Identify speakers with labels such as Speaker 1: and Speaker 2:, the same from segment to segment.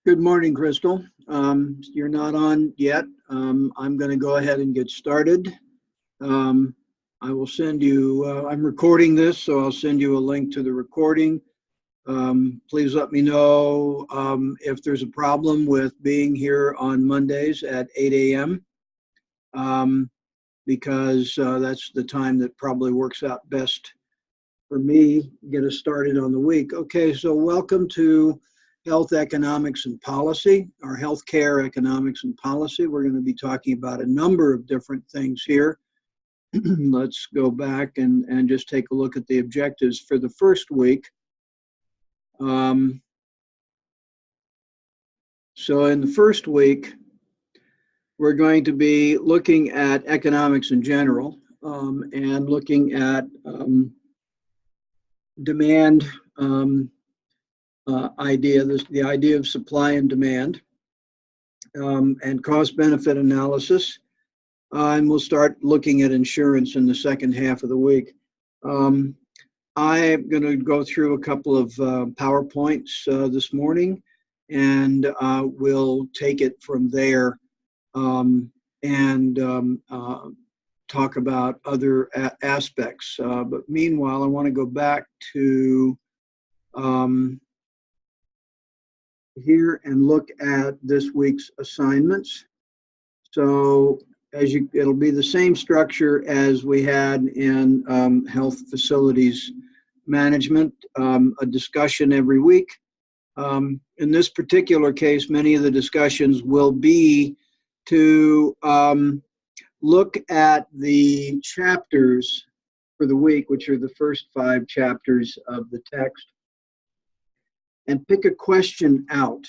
Speaker 1: Good morning, Crystal. You're not on yet. I'm going to go ahead and get started. Um, I will send you, I'm recording this, so I'll send you a link to the recording. Please let me know if there's a problem with being here on Mondays at 8 a.m. Because that's the time that probably works out best for me, get us started on the week. Okay, so welcome to Health Economics and Policy, or Healthcare Economics and Policy. We're going to be talking about a number of different things here. Let's go back and just take a look at the objectives for the first week. So in the first week, we're going to be looking at economics in general and looking at demand idea, the idea of supply and demand, and cost-benefit analysis. And we'll start looking at insurance in the second half of the week. I'm going to go through a couple of PowerPoints this morning, and we'll take it from there and talk about other aspects. But meanwhile, I want to go back to here and look at this week's assignments. So it'll be the same structure as we had in health facilities management, a discussion every week. In this particular case, many of the discussions will be to look at the chapters for the week, which are the first 5 chapters of the text, and pick a question out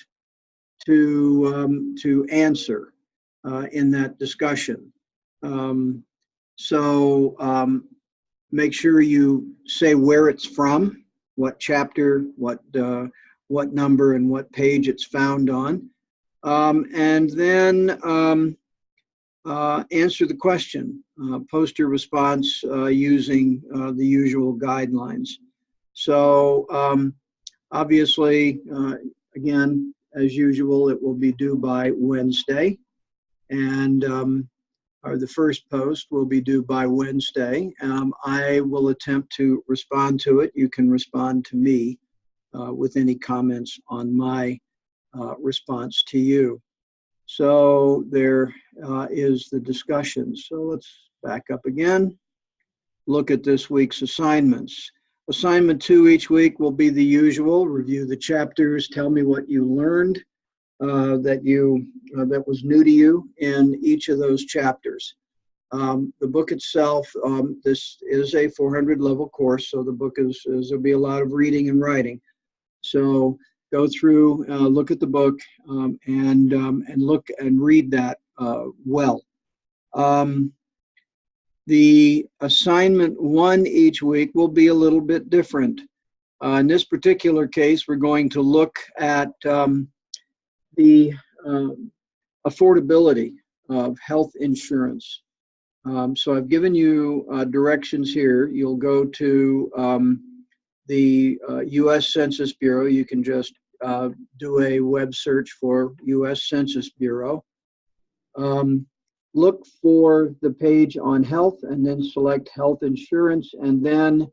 Speaker 1: to answer in that discussion. Make sure you say where it's from, what chapter, what number, and what page it's found on, and then answer the question. Post your response using the usual guidelines. So obviously, again, as usual, it will be due by Wednesday, and the first post will be due by Wednesday. I will attempt to respond to it. You can respond to me with any comments on my response to you. So there is the discussion. So let's back up again. Look at this week's assignments. Assignment 2 each week will be the usual. Review the chapters. Tell me what you learned that was new to you in each of those chapters. The book itself, this is a 400 level course, so the book there'll be a lot of reading and writing. So go through, look at the book, and look and read that well. The assignment 1 each week will be a little bit different. In this particular case, we're going to look at the affordability of health insurance. So I've given you directions here. You'll go to the U.S. Census Bureau. You can just do a web search for U.S. Census Bureau. Look for the page on health and then select health insurance, and then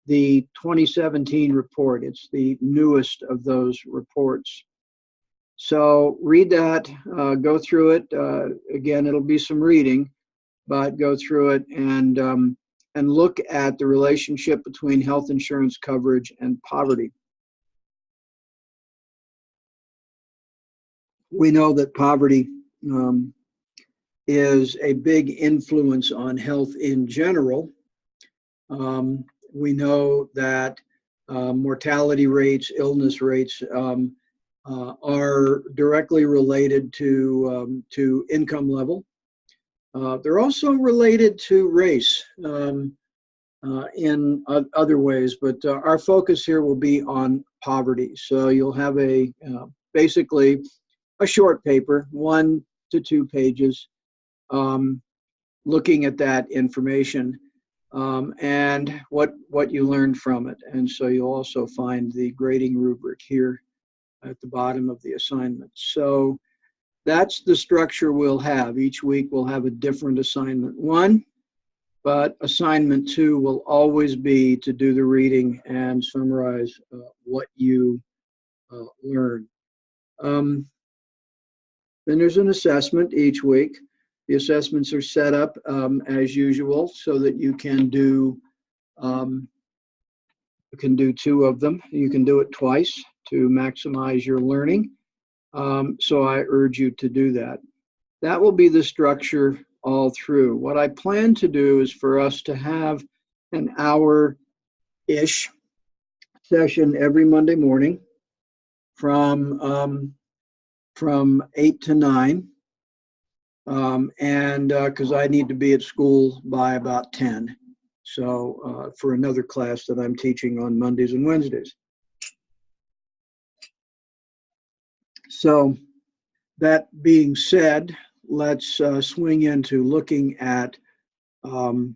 Speaker 1: the 2017 report. It's the newest of those reports. So read that, go through it. Again, it'll be some reading, but go through it and look at the relationship between health insurance coverage and poverty. We know that poverty is a big influence on health in general. We know that mortality rates, illness rates are directly related to income level. They're also related to race in other ways, but our focus here will be on poverty. So you'll have basically a short paper, 1 to 2 pages, looking at that information and what you learned from it. And so you'll also find the grading rubric here at the bottom of the assignment. So that's the structure we'll have. Each week we'll have a different assignment one, but assignment two will always be to do the reading and summarize what you learn. Then there's an assessment each week. The assessments are set up as usual so that you can do two of them. You can do it twice to maximize your learning. So I urge you to do that. That will be the structure all through. What I plan to do is for us to have an hour-ish session every Monday morning from 8 to 9. Because I need to be at school by about 10. So for another class that I'm teaching on Mondays and Wednesdays. So that being said, let's swing into looking at the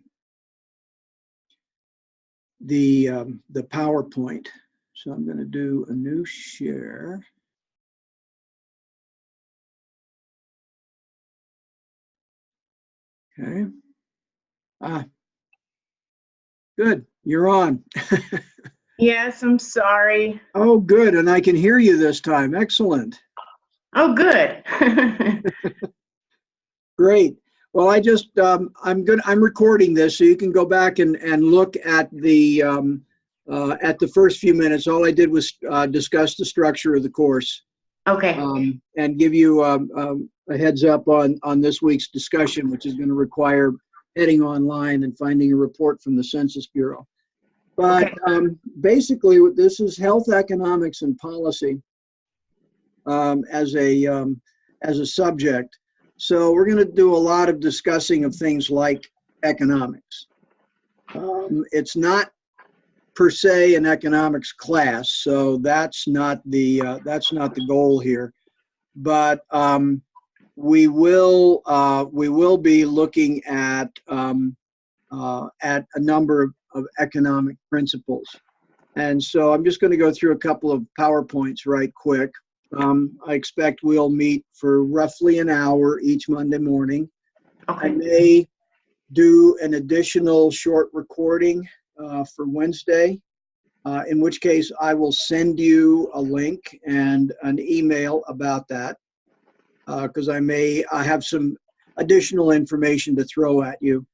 Speaker 1: PowerPoint. So I'm going to do a new share. Okay. Good. You're on.
Speaker 2: Yes, I'm sorry.
Speaker 1: Oh, good. And I can hear you this time. Excellent.
Speaker 2: Oh, good.
Speaker 1: Great. Well, I'm recording this so you can go back and look at the first few minutes. All I did was discuss the structure of the course.
Speaker 2: Okay.
Speaker 1: And give you a heads up on this week's discussion, which is going to require heading online and finding a report from the Census Bureau. But basically, this is health economics and policy as a subject. So we're going to do a lot of discussing of things like economics. It's not per se an economics class, so that's not the goal here. But we will be looking at a number of economic principles. And so I'm just going to go through a couple of PowerPoints right quick. I expect we'll meet for roughly an hour each Monday morning.
Speaker 2: Okay.
Speaker 1: I may do an additional short recording for Wednesday, in which case I will send you a link and an email about that, because I have some additional information to throw at you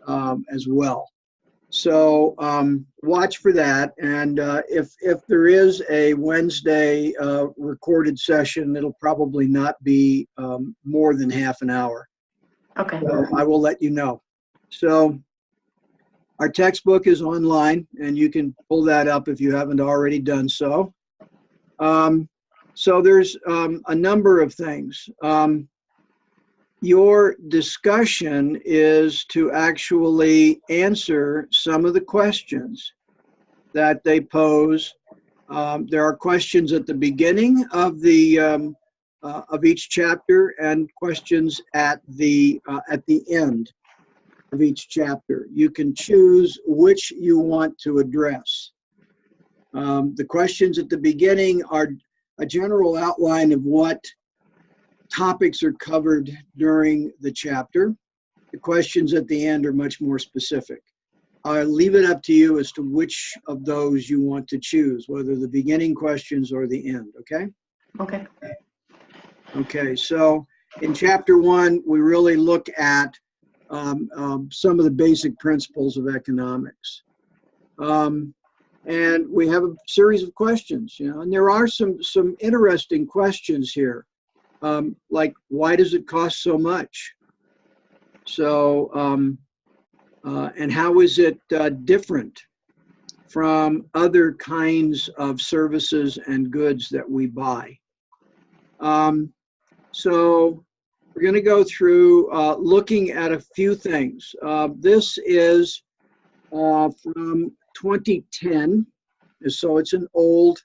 Speaker 1: as well. So watch for that, and if there is a Wednesday recorded session, it'll probably not be more than half an hour.
Speaker 2: Okay.
Speaker 1: So I will let you know. So our textbook is online, and you can pull that up if you haven't already done so. So there's a number of things. Your discussion is to actually answer some of the questions that they pose. There are questions at the beginning of each chapter and questions at the end of each chapter. You can choose which you want to address. The questions at the beginning are a general outline of what topics are covered during the chapter. The questions at the end are much more specific. I'll leave it up to you as to which of those you want to choose, whether the beginning questions or the end, okay?
Speaker 2: Okay.
Speaker 1: Okay, so in chapter 1, we really look at some of the basic principles of economics. And we have a series of questions, and there are some interesting questions here. Like, why does it cost so much? So, and how is it different from other kinds of services and goods that we buy? So we're going to go through looking at a few things. This is from 2010, so it's an old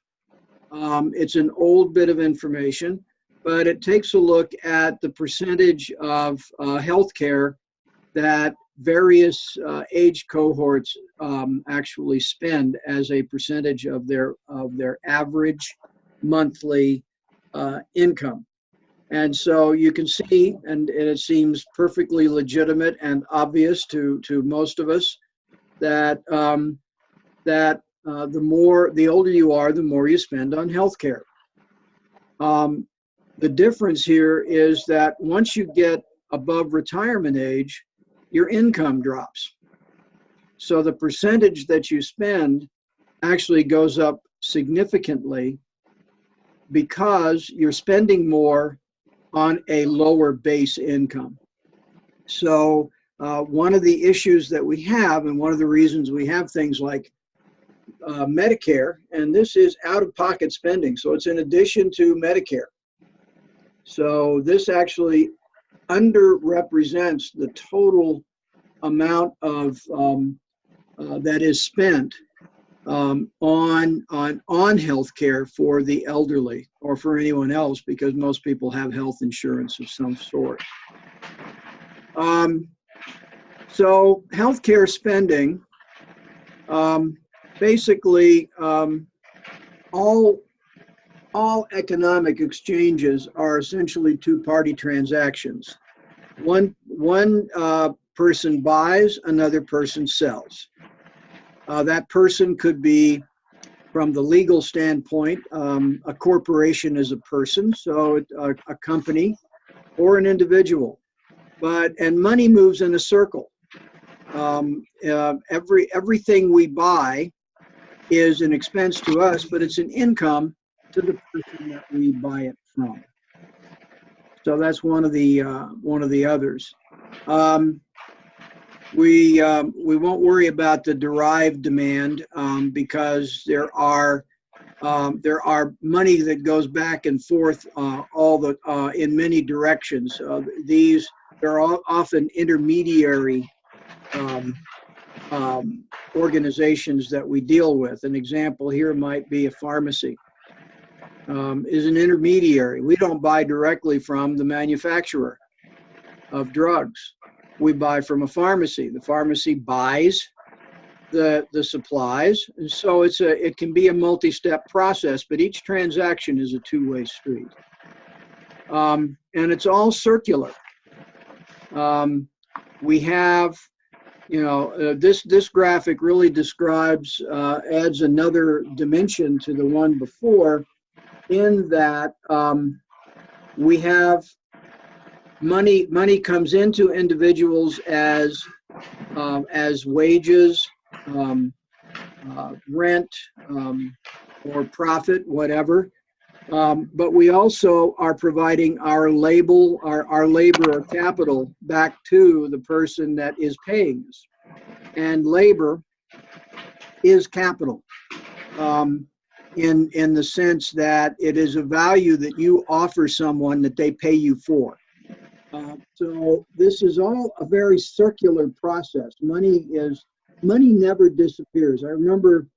Speaker 1: bit of information. But it takes a look at the percentage of healthcare that various age cohorts actually spend as a percentage of their average monthly income. And so you can see, and it seems perfectly legitimate and obvious to most of us, that the older you are, the more you spend on healthcare. The difference here is that once you get above retirement age, your income drops. So the percentage that you spend actually goes up significantly because you're spending more on a lower base income. So one of the issues that we have, and one of the reasons we have things like Medicare, and this is out-of-pocket spending, so it's in addition to Medicare. So this actually underrepresents the total amount of that is spent on healthcare for the elderly or for anyone else, because most people have health insurance of some sort. So healthcare spending, basically, all economic exchanges are essentially two-party transactions. One person buys, another person sells. That person could be, from the legal standpoint, a corporation is a person, so a company or an individual. And money moves in a circle. Everything we buy is an expense to us, but it's an income to the person that we buy it from. So that's one of the others. We won't worry about the derived demand because there are money that goes back and forth in many directions. There are often intermediary organizations that we deal with. An example here might be a pharmacy. Is an intermediary. We don't buy directly from the manufacturer of drugs. We buy from a pharmacy. The pharmacy buys the supplies, and so it can be a multi-step process, but each transaction is a two-way street. And it's all circular. We have, this graphic really describes, adds another dimension to the one before, in that we have money comes into individuals as wages, rent, or profit, whatever. But we also are providing our labor or capital back to the person that is paying us. And labor is capital in the sense that it is a value that you offer someone that they pay you for. So this is all a very circular process. Money never disappears. I remember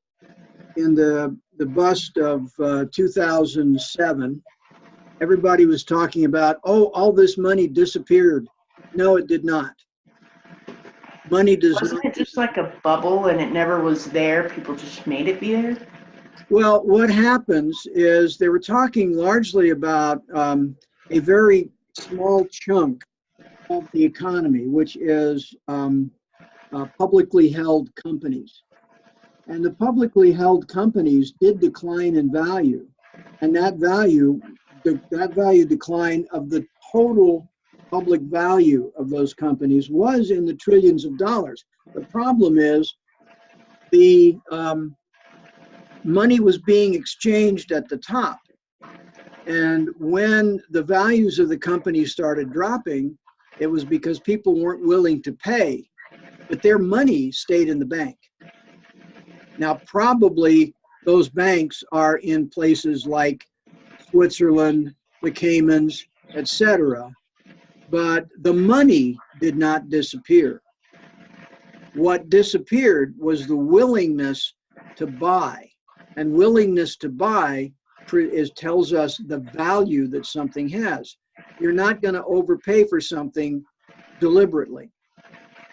Speaker 1: in the bust of 2007, everybody was talking about, oh, all this money disappeared. No, it did not. Money does not.
Speaker 2: Wasn't it just like a bubble and it never was there? People just made it be there?
Speaker 1: Well, what happens is they were talking largely about a very small chunk of the economy, which is publicly held companies. And the publicly held companies did decline in value. And that value decline of the total public value of those companies was in the trillions of dollars. The problem is the money was being exchanged at the top. And when the values of the companies started dropping, it was because people weren't willing to pay, but their money stayed in the bank. Now, probably those banks are in places like Switzerland, the Caymans, etc., but the money did not disappear. What disappeared was the willingness to buy, and willingness to buy tells us the value that something has. You're not going to overpay for something deliberately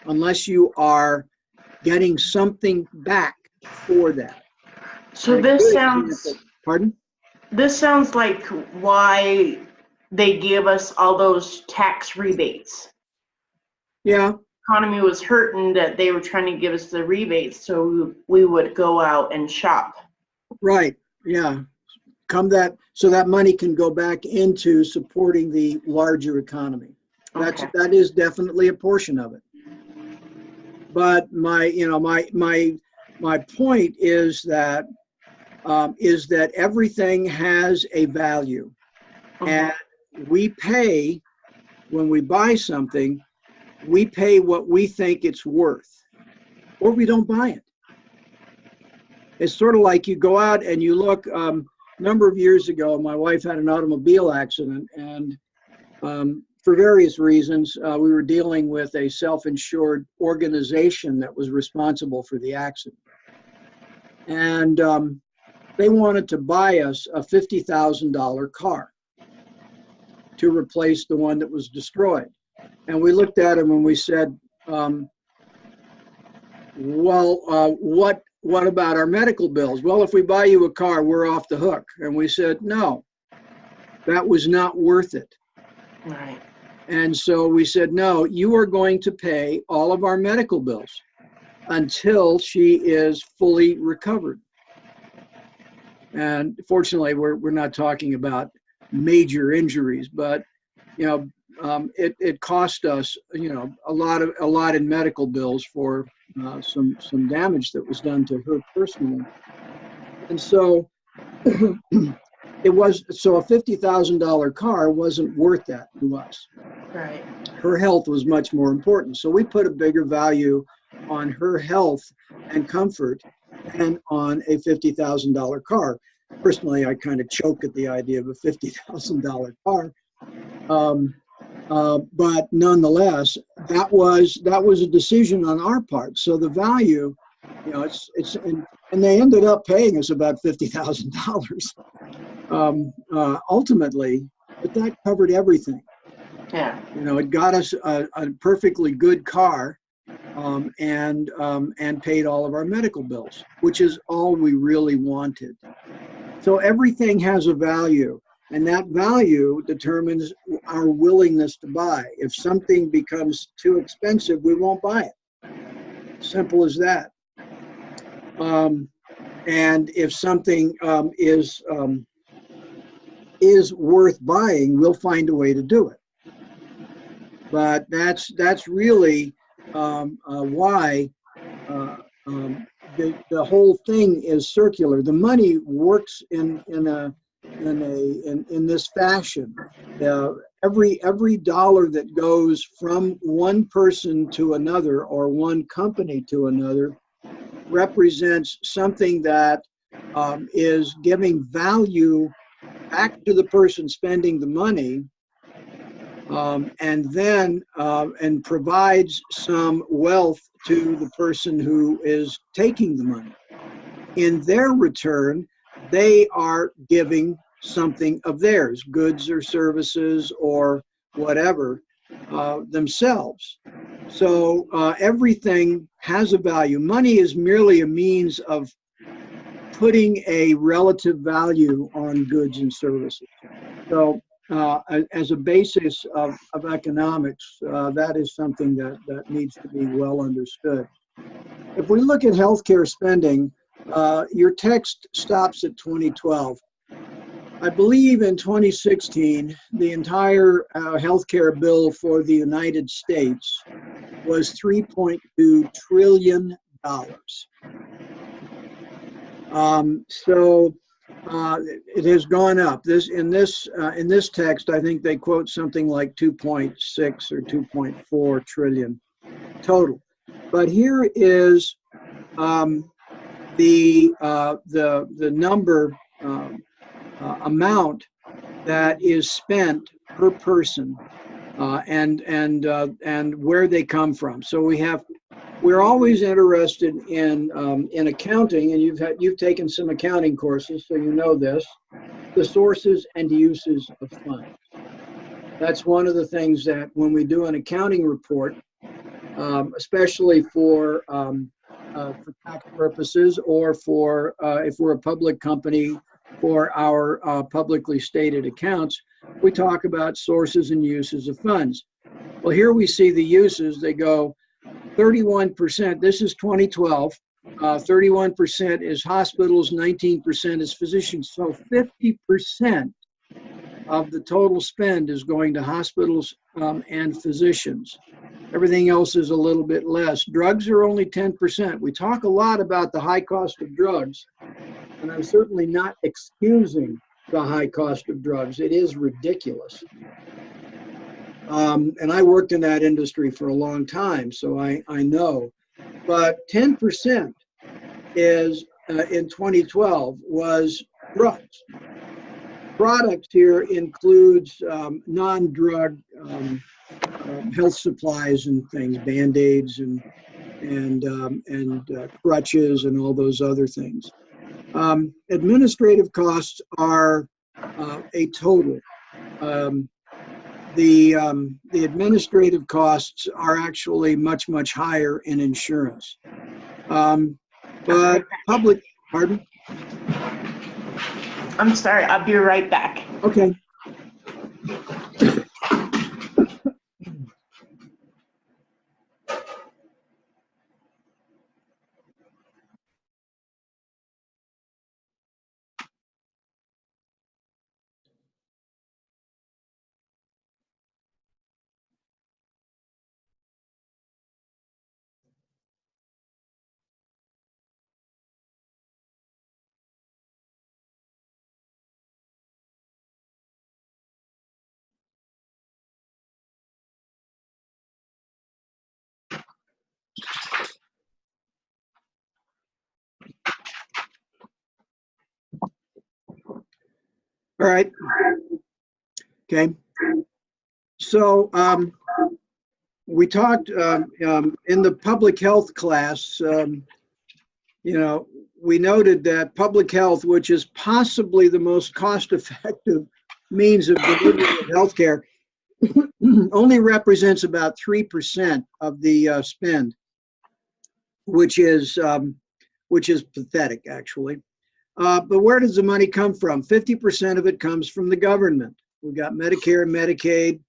Speaker 1: unless you are getting something back for that.
Speaker 2: So this sounds...
Speaker 1: Pardon?
Speaker 2: this sounds like why they give us all those tax rebates.
Speaker 1: Yeah,
Speaker 2: Economy was hurting, that they were trying to give us the rebates so we would go out and shop.
Speaker 1: right. Yeah. So that money can go back into supporting the larger economy.
Speaker 2: Okay.
Speaker 1: That is definitely a portion of it. But my point is that everything has a value, and we pay when we buy something. We pay what we think it's worth, or we don't buy it. It's sort of like you go out and you look. A number of years ago, my wife had an automobile accident, and for various reasons, we were dealing with a self-insured organization that was responsible for the accident. And they wanted to buy us a $50,000 car to replace the one that was destroyed. And we looked at them and we said, what about our medical bills? Well, if we buy you a car, we're off the hook. And we said, no, that was not worth it.
Speaker 2: Right.
Speaker 1: And so we said, no, you are going to pay all of our medical bills until she is fully recovered. And fortunately, we're not talking about major injuries, but it cost us a lot in medical bills for some damage that was done to her personally. And so a $50,000 car wasn't worth that to us.
Speaker 2: Right.
Speaker 1: Her health was much more important. So we put a bigger value on her health and comfort than on a $50,000 car. Personally, I kind of choke at the idea of a $50,000 car. But nonetheless, that was a decision on our part. So the value, and they ended up paying us about $50,000 ultimately, but that covered everything.
Speaker 2: Yeah.
Speaker 1: It got us a perfectly good car, and paid all of our medical bills, which is all we really wanted. So everything has a value, and that value determines our willingness to buy. If something becomes too expensive, we won't buy it. Simple as that. And if something is worth buying, we'll find a way to do it. But that's really why the whole thing is circular. The money works in this fashion. Every dollar that goes from one person to another or one company to another represents something that is giving value back to the person spending the money, and then and provides some wealth to the person who is taking the money. In their return, they are giving something of theirs, goods or services or whatever, themselves. So everything has a value. Money is merely a means of putting a relative value on goods and services. So as a basis of economics, that is something that needs to be well understood. If we look at healthcare spending, your text stops at 2012. I believe in 2016, the entire healthcare bill for the United States was $3.2 trillion. So it has gone up. In this text, I think they quote something like 2.6 or 2.4 trillion total. But here is the number amount that is spent per person, and where they come from. So we're always interested in accounting, and you've taken some accounting courses, so you know this, the sources and uses of funds. That's one of the things that when we do an accounting report, especially for tax purposes, or for if we're a public company for our publicly stated accounts, we talk about sources and uses of funds. Well, here we see the uses. They go 31%. This is 2012. 31% is hospitals, 19% is physicians. So 50% of the total spend is going to hospitals and physicians. Everything else is a little bit less. Drugs are only 10%. We talk a lot about the high cost of drugs, and I'm certainly not excusing the high cost of drugs. It is ridiculous. And I worked in that industry for a long time, so I know. But 10% is, in 2012, was drugs. Products here includes non-drug health supplies and things, Band-Aids and crutches and all those other things. Administrative costs are a total. The administrative costs are actually much, much higher in insurance. But public, pardon?
Speaker 2: I'm sorry, I'll be right back.
Speaker 1: Okay. All right. Okay. So we talked in the public health class, you know, we noted that public health, which is possibly the most cost-effective means of delivery of healthcare, only represents about 3% of the spend, which is pathetic, actually. But where does the money come from? 50% of it comes from the government. We've got Medicare, Medicaid,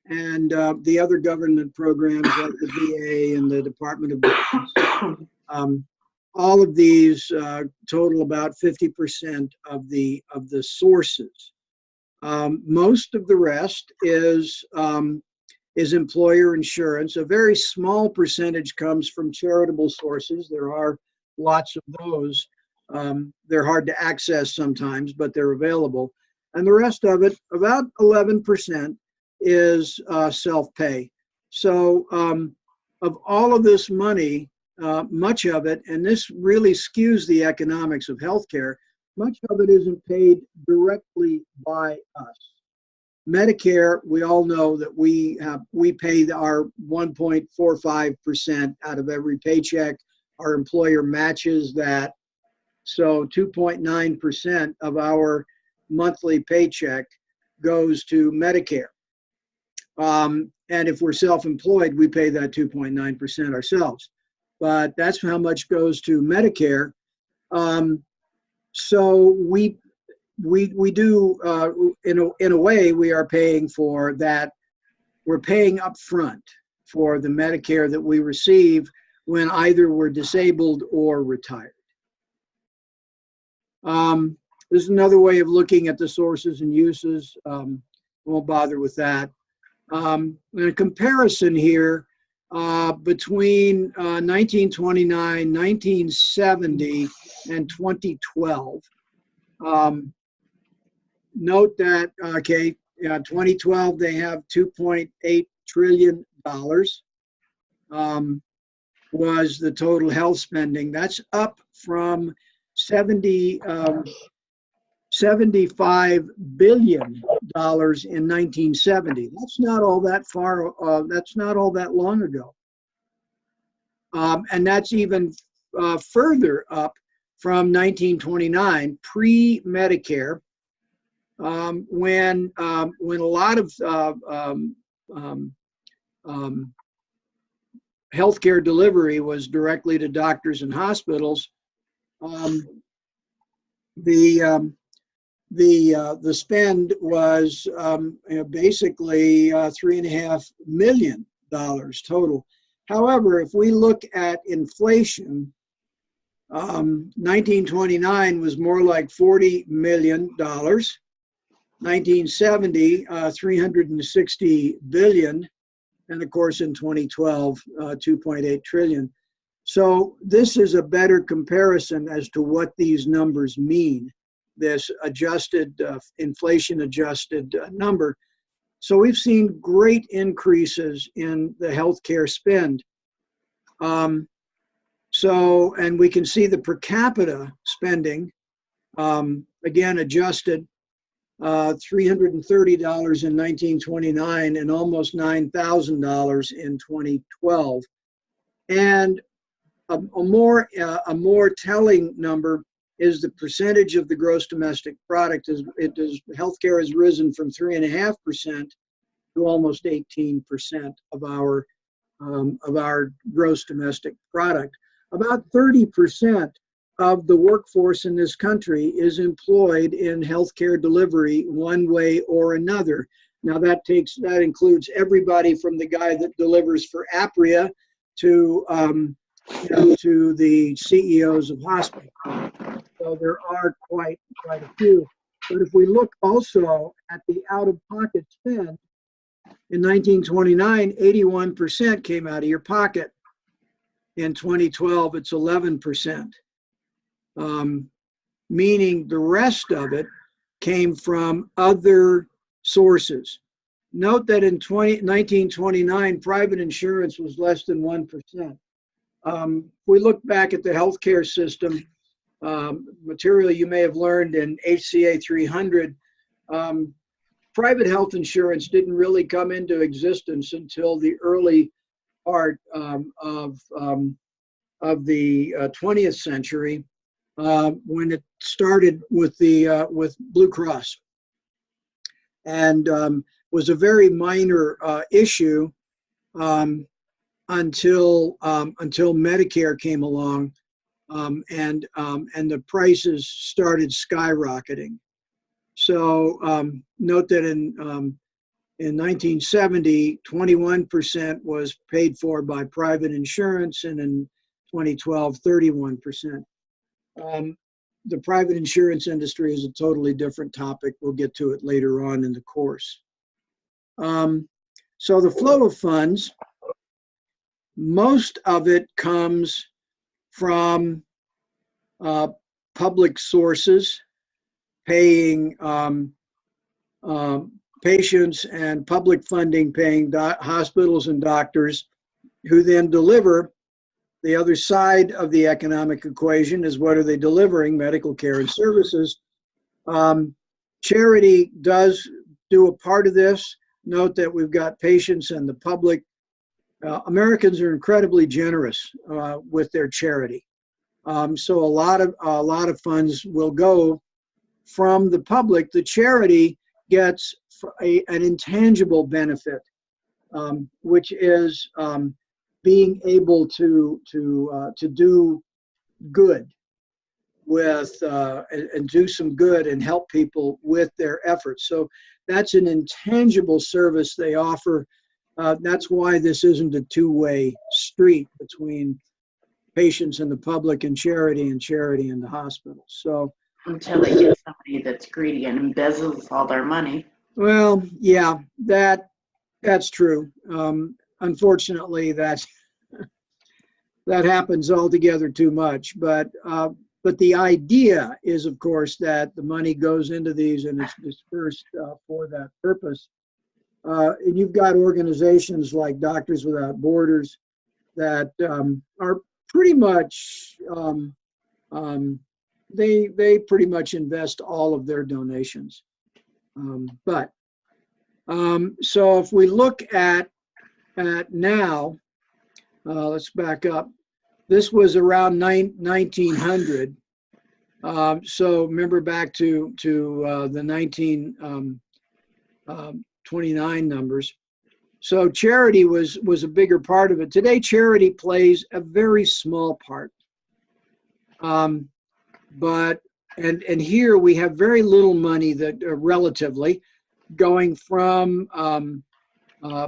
Speaker 1: and the other government programs like the VA and the Department of Defense. All of these total about 50% of the sources. Most of the rest is employer insurance. A very small percentage comes from charitable sources. There are lots of those. They're hard to access sometimes, but they're available. And the rest of it, about 11%, is self-pay. So of all of this money, much of it, and this really skews the economics of healthcare, much of it isn't paid directly by us. Medicare, we all know that we pay our 1.45% out of every paycheck. Our employer matches that. So 2.9% of our monthly paycheck goes to Medicare. And if we're self-employed, we pay that 2.9% ourselves. But that's how much goes to Medicare. So we do, in a way, we are paying for that. We're paying up front for the Medicare that we receive when either we're disabled or retired. This is another way of looking at the sources and uses. Won't bother with that. A comparison here between 1929, 1970, and 2012. Note that, 2012, they have $2.8 trillion was the total health spending. That's up from $75 billion in 1970. That's not all that far. That's not all that long ago. And that's even further up from 1929, pre-Medicare, when a lot of healthcare delivery was directly to doctors and hospitals. the spend was basically $3.5 million total. However, if we look at inflation, 1929 was more like $40 million. 1970, 360 billion, and of course in 2012, 2.8 trillion. So this is a better comparison as to what these numbers mean, this adjusted, inflation-adjusted number. So we've seen great increases in the healthcare spend. And we can see the per capita spending, again, adjusted, $330 in 1929 and almost $9,000 in 2012. And a more telling number is the percentage of the gross domestic product. Healthcare has risen from 3.5% to almost 18% of our gross domestic product. About 30% of the workforce in this country is employed in healthcare delivery one way or another. Now that includes everybody from the guy that delivers for Apria to to the CEOs of hospitals. So there are quite a few. But if we look also at the out-of-pocket spend, in 1929, 81% came out of your pocket. In 2012, it's 11%, meaning the rest of it came from other sources. Note that in 1929, private insurance was less than 1%. If we look back at the healthcare system, material you may have learned in HCA 300, private health insurance didn't really come into existence until the early part of the 20th century, when it started with with Blue Cross, and was a very minor issue until Medicare came along, and the prices started skyrocketing. So note that in 1970, 21% was paid for by private insurance, and in 2012, 31%. The private insurance industry is a totally different topic. We'll get to it later on in the course. So the flow of funds, most of it comes from public sources, paying patients, and public funding paying hospitals and doctors, who then deliver. The other side of the economic equation is, what are they delivering? Medical care and services. Charity does do a part of this. Note that we've got patients and the public. Americans are incredibly generous with their charity. So a lot of funds will go from the public. The charity gets an intangible benefit, which is being able to do good with and do some good and help people with their efforts. So that's an intangible service they offer. That's why this isn't a two-way street between patients and the public and charity and the hospital. So
Speaker 2: until they get somebody that's greedy and embezzles all their money.
Speaker 1: Well, yeah, that's true. Unfortunately, that happens altogether too much. But the idea is, of course, that the money goes into these and it's dispersed for that purpose. And you've got organizations like Doctors Without Borders that are pretty much they pretty much invest all of their donations. So if we look at now, let's back up. This was around 1900. So remember back to the 1929 numbers. So charity was a bigger part of it. Today, charity plays a very small part. But and here we have very little money that relatively going from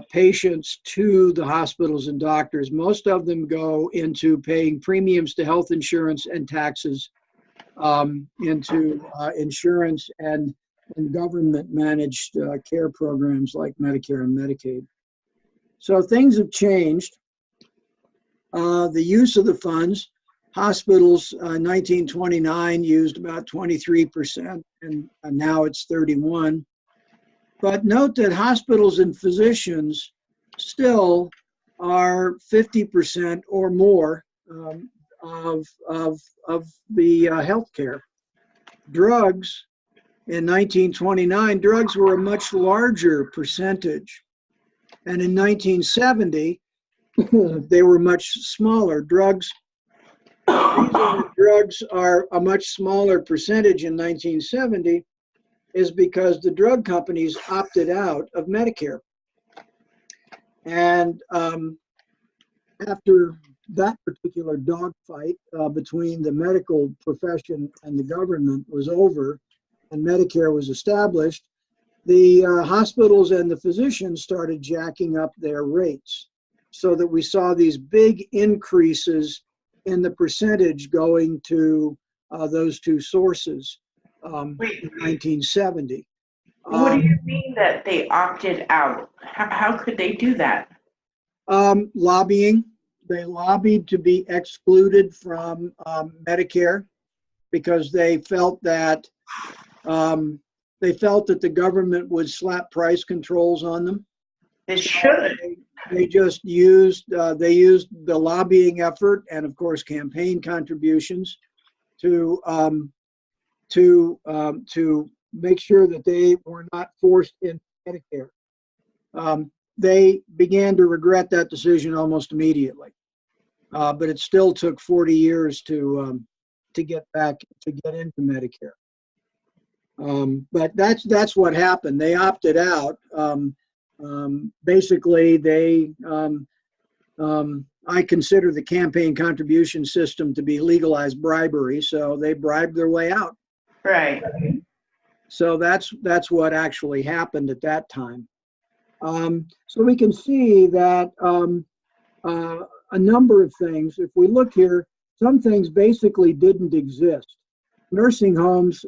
Speaker 1: patients to the hospitals and doctors. Most of them go into paying premiums to health insurance and taxes, into insurance and government managed care programs like Medicare and Medicaid. So things have changed. The use of the funds, hospitals in 1929 used about 23%, and now it's 31%. But note that hospitals and physicians still are 50% or more of the healthcare. Drugs, in 1929, drugs were a much larger percentage. And in 1970, they were much smaller. Drugs are a much smaller percentage in 1970 is because the drug companies opted out of Medicare. And after that particular dogfight between the medical profession and the government was over and Medicare was established, the hospitals and the physicians started jacking up their rates so that we saw these big increases in the percentage going to those two sources in 1970.
Speaker 2: What do you mean that they opted out? How could they do that?
Speaker 1: Lobbying. They lobbied to be excluded from Medicare because they felt that the government would slap price controls on them.
Speaker 2: It should.
Speaker 1: They just used the lobbying effort and of course campaign contributions to make sure that they were not forced into Medicare. They began to regret that decision almost immediately, but it still took 40 years to get into Medicare. But that's what happened. They opted out. Basically, I consider the campaign contribution system to be legalized bribery, so they bribed their way out.
Speaker 2: Right.
Speaker 1: So that's what actually happened at that time. So we can see that a number of things, if we look here, some things basically didn't exist. Nursing homes,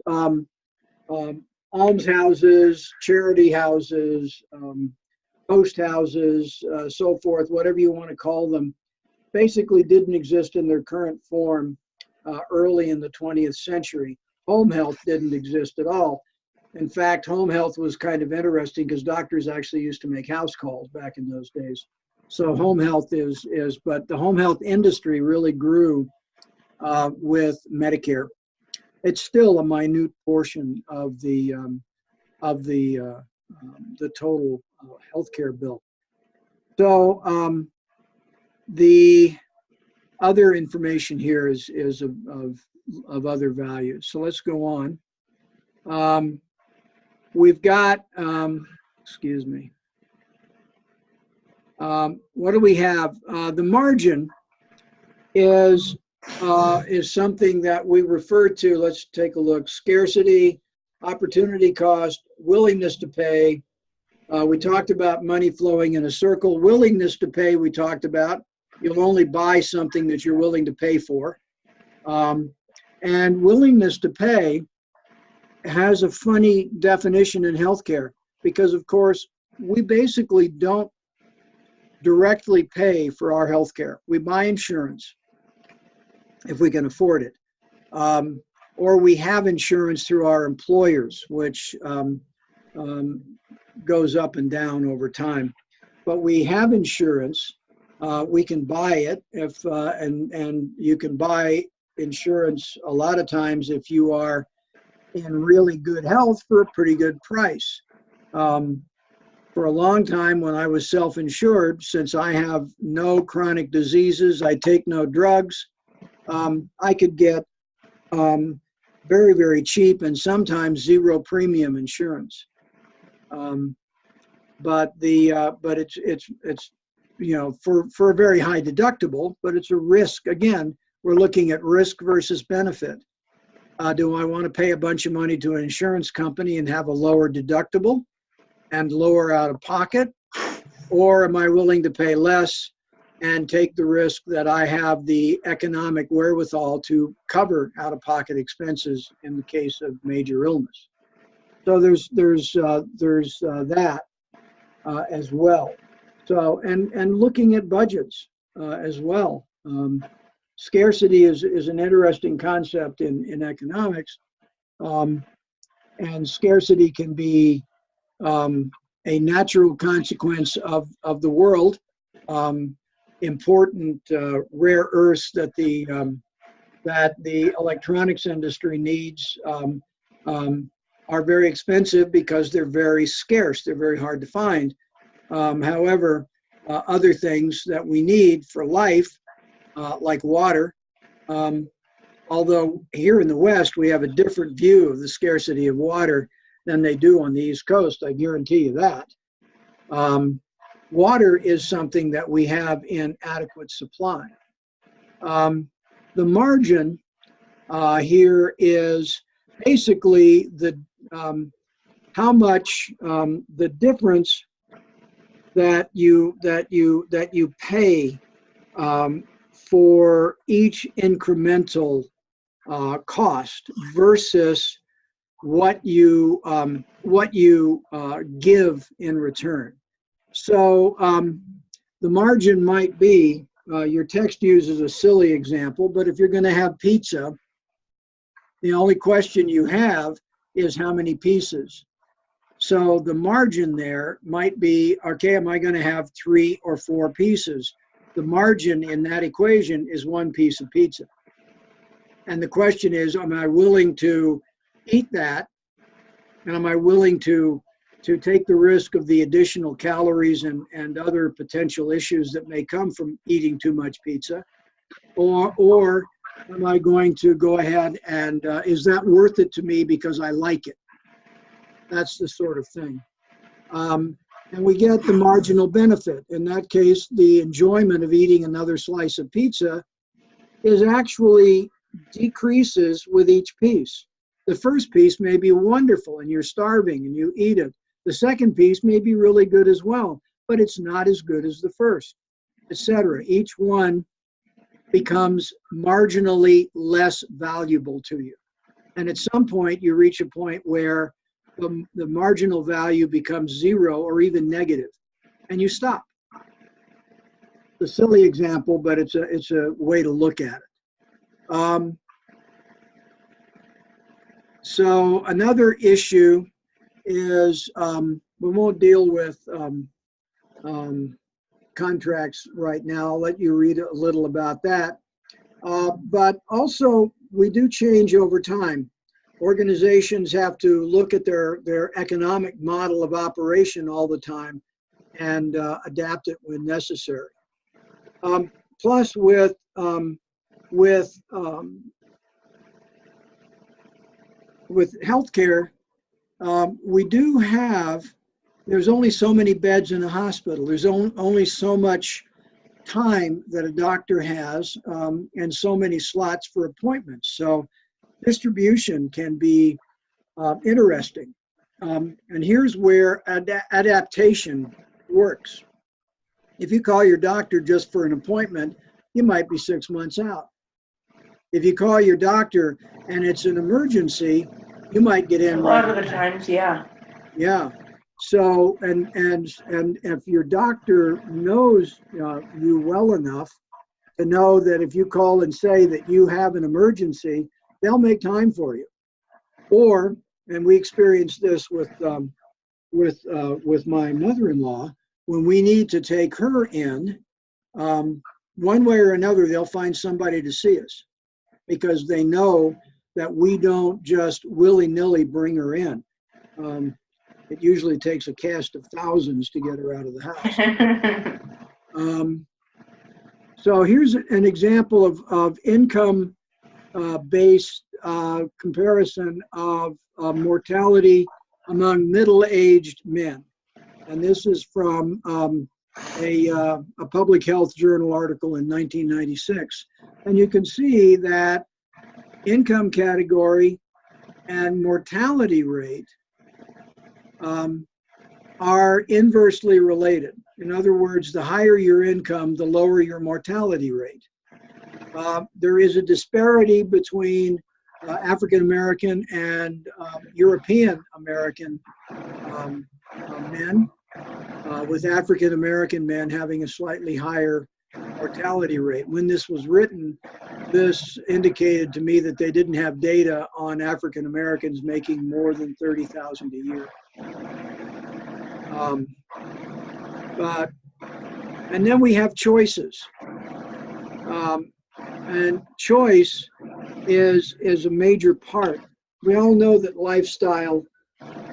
Speaker 1: almshouses, charity houses, post houses, so forth, whatever you want to call them, basically didn't exist in their current form early in the 20th century. Home health didn't exist at all. In fact, home health was kind of interesting because doctors actually used to make house calls back in those days. So home health but the home health industry really grew with Medicare. It's still a minute portion of the total healthcare bill. So the other information here is of other value. So let's go on. We've got, excuse me. What do we have? The margin is something that we refer to. Let's take a look. Scarcity, opportunity cost, willingness to pay. We talked about money flowing in a circle. Willingness to pay, we talked about. You'll only buy something that you're willing to pay for. And willingness to pay has a funny definition in healthcare because, of course, we basically don't directly pay for our healthcare. We buy insurance if we can afford it, or we have insurance through our employers, which goes up and down over time. But we have insurance. We can buy it and you can buy insurance a lot of times if you are in really good health for a pretty good price. For a long time when I was self-insured, since I have no chronic diseases, I take no drugs, I could get very, very cheap and sometimes zero premium insurance. But it's for a very high deductible, but it's a risk. Again, we're looking at risk versus benefit. Do I want to pay a bunch of money to an insurance company and have a lower deductible and lower out of pocket? Or am I willing to pay less and take the risk that I have the economic wherewithal to cover out of pocket expenses in the case of major illness? So there's that as well. So, and looking at budgets as well. Scarcity is an interesting concept in economics, and scarcity can be a natural consequence of the world. Important rare earths that the electronics industry needs are very expensive because they're very scarce. They're very hard to find. However, other things that we need for life, like water, although here in the West we have a different view of the scarcity of water than they do on the East Coast, I guarantee you that. Water is something that we have in adequate supply. The margin here is basically the how much the difference that you pay for each incremental cost versus what you give in return. So the margin might be, your text uses a silly example, but if you're going to have pizza, the only question you have is how many pieces. So the margin there might be, okay, am I going to have 3 or 4 pieces? The margin in that equation is 1 piece of pizza. And the question is, am I willing to eat that? And am I willing to take the risk of the additional calories and other potential issues that may come from eating too much pizza? Or am I going to go ahead and is that worth it to me because I like it? That's the sort of thing. And we get the marginal benefit. In that case, the enjoyment of eating another slice of pizza is actually decreases with each piece. The first piece may be wonderful and you're starving and you eat it. The second piece may be really good as well, but it's not as good as the first, etc. Each one becomes marginally less valuable to you. And at some point, you reach a point where the marginal value becomes 0 or even negative, and you stop. It's a silly example, but it's a way to look at it. So another issue is, we won't deal with contracts right now. I'll let you read a little about that. But also, we do change over time. Organizations have to look at their economic model of operation all the time and adapt it when necessary. Plus, with healthcare, we do have, there's only so many beds in a hospital. There's only so much time that a doctor has and so many slots for appointments. So distribution can be interesting. And here's where adaptation works. If you call your doctor just for an appointment, you might be 6 months out. If you call your doctor and it's an emergency, you might get in.
Speaker 2: A lot of the times, yeah.
Speaker 1: Yeah. So, and if your doctor knows you well enough to know that if you call and say that you have an emergency, they'll make time for you. Or, and we experienced this with my mother-in-law, when we need to take her in, one way or another, they'll find somebody to see us because they know that we don't just willy-nilly bring her in. It usually takes a cast of thousands to get her out of the house. So here's an example of income-based comparison of mortality among middle-aged men. And this is from a public health journal article in 1996. And you can see that income category and mortality rate are inversely related. In other words, the higher your income, the lower your mortality rate. There is a disparity between African American and European American men, with African American men having a slightly higher mortality rate. When this was written, this indicated to me that they didn't have data on African Americans making more than $30,000 a year. And then we have choices. And choice is a major part. We all know that lifestyle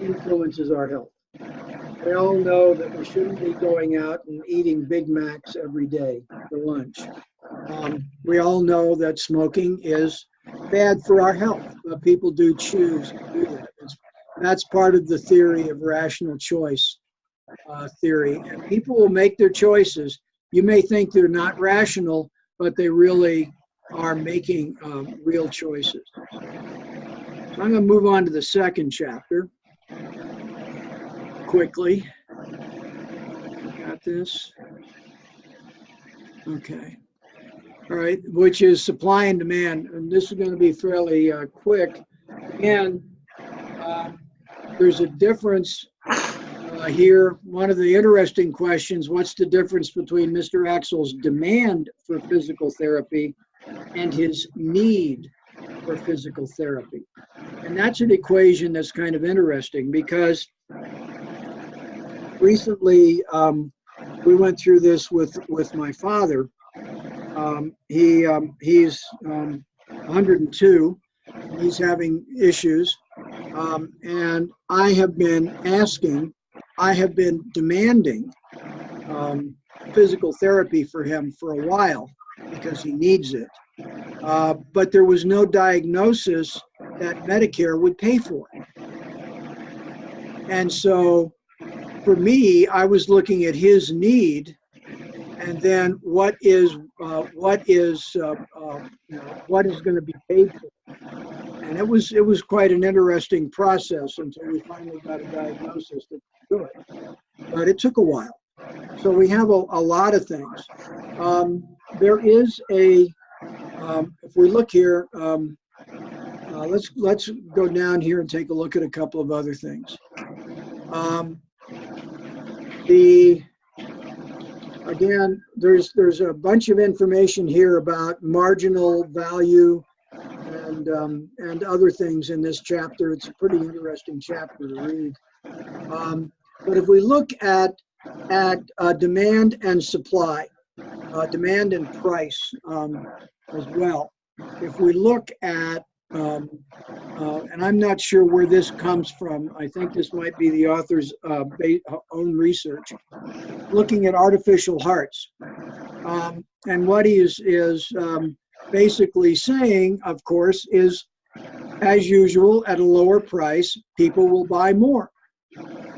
Speaker 1: influences our health. We all know that we shouldn't be going out and eating Big Macs every day for lunch. We all know that smoking is bad for our health, but people do choose to do that. That's part of the theory of rational choice theory. And people will make their choices. You may think they're not rational, but they really are making real choices. So I'm going to move on to the second chapter quickly. Got this? Okay. All right, which is supply and demand. And this is going to be fairly quick. Again, there's a difference here. One of the interesting questions, what's the difference between Mr. Axel's demand for physical therapy and his need for physical therapy? And that's an equation that's kind of interesting because recently we went through this with my father. He's 102. He's having issues. And I have been demanding physical therapy for him for a while because he needs it. But there was no diagnosis that Medicare would pay for. And so for me, I was looking at his need and then what is going to be paid for. And it was quite an interesting process until we finally got a diagnosis that could do it. But it took a while. So we have a lot of things. There is a, if we look here, let's go down here and take a look at a couple of other things. Again, there's a bunch of information here about marginal value and other things in this chapter. It's a pretty interesting chapter to read. But if we look at demand and supply, demand and price as well. If we look at, and I'm not sure where this comes from, I think this might be the author's own research, looking at artificial hearts. And what he is basically saying, of course, is, as usual, at a lower price, people will buy more.